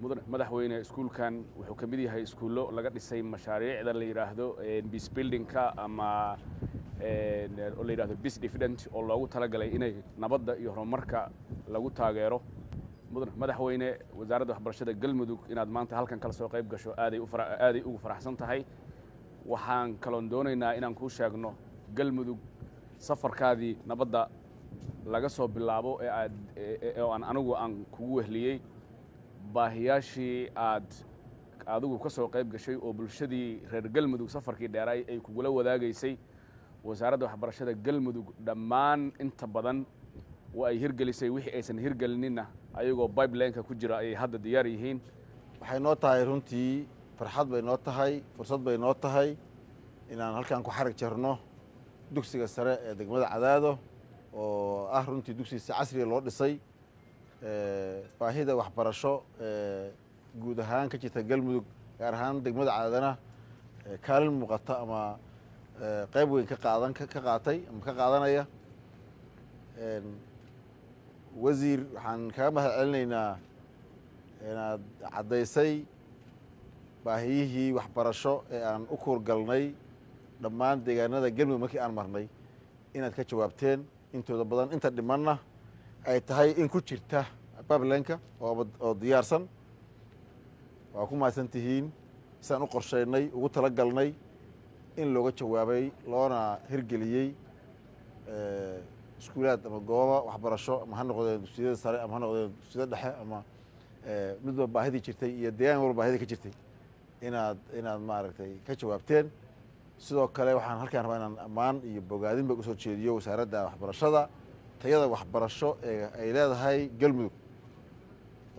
madaxweyne iskuulkan wuxuu ka mid yahay iskuullo laga dhisay mashaariicda la yiraahdo peace buildingka ama oo la yiraahdo peace dividend oo loogu talagalay inay nabadda iyo horumarka lagu taageero madaxweyne wasaaradda waxbarashada galmudug inaad maanta halkan kala soo qayb gasho aaday ugu faraxsan tahay waxaan kaloon doonaynaa inaan kuu sheegno galmudug safarkaadii nabadda laga soo bilaabo oo anigu aan kugu wehliyey baahiyaashii adigu ka soo qayb gashay oo bulshadii reer galmudug safarkii dheeray ay kugula wadaagaysay wasaaradda waxbarashada galmudug dhammaan inta badan waa ay hirgelisay wixii aysan hirgelinina ayagoo pipeline-ka ku jira ay hadda diyaar yihiin waxay noo tahay runtii farxad bay noo tahay fursad bay noo tahay inaan halkan ku xarig jarno dugsiga sare ee degmada Cadaado oo ah runtii dugsi si casri loo dhisay baahida waxbarasho guud ahaan ka jirta galmudug gaar ahaan degmada Cadaadana kaalin muuqata ama qayb weyn ka qaadanaya wasiir waxaan kaga mahad celinaynaa inaad caddaysay baahiyihii waxbarasho ee aan u kuurgalnay dhammaan deegaanada galmudug markii aan marnay inaad ka jawaabteen intooda badan inta dhimanna ay tahay in ku jirta pipeline-ka oo diyaarsan waa ku mahadsan tihiin sidaan u qorshaynay ugu talagalnay in looga jawaabay loona hirgeliyey iskuulaad ama gooba waxbarasho ama ha noqdeen dugsiyada sare ama ha noqdeen dugsiyada dhexe ama midba baahidii jirtay iyo deegaan walba baahidii ka jirtay inaad maaragtay ka jawaabteen sidoo kale waxaan halkaan rabaa inaan ammaan iyo bogaadinba usoo jeediyo wasaaradda waxbarashada tayada waxbarasho ee ay leedahay galmudug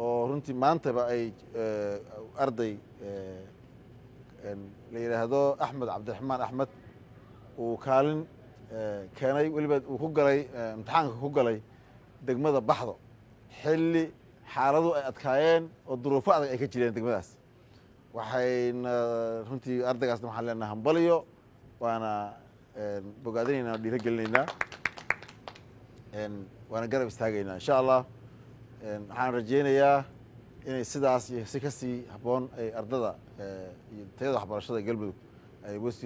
oo runtii maantaba ay arday la yidhaahdo axmed cabdiraxmaan axmed uu kaalin keenay weliba uu ku galay imtixaanka ku galay degmada baxdo xilli xaaladu ay adkaayeen oo duruufo adag ay ka jireen degmadaas waxayna runtii ardaygaasna waxaan leenahay hambaliyo waana bogaadinaynaa dhiiro gelinaynaa waana garab istaagaynaa insha allah waxaan rajaynayaa inay sidaas iyo si kasii habboon ay ardada iyo tayada waxbarashada galmudug ay wasiir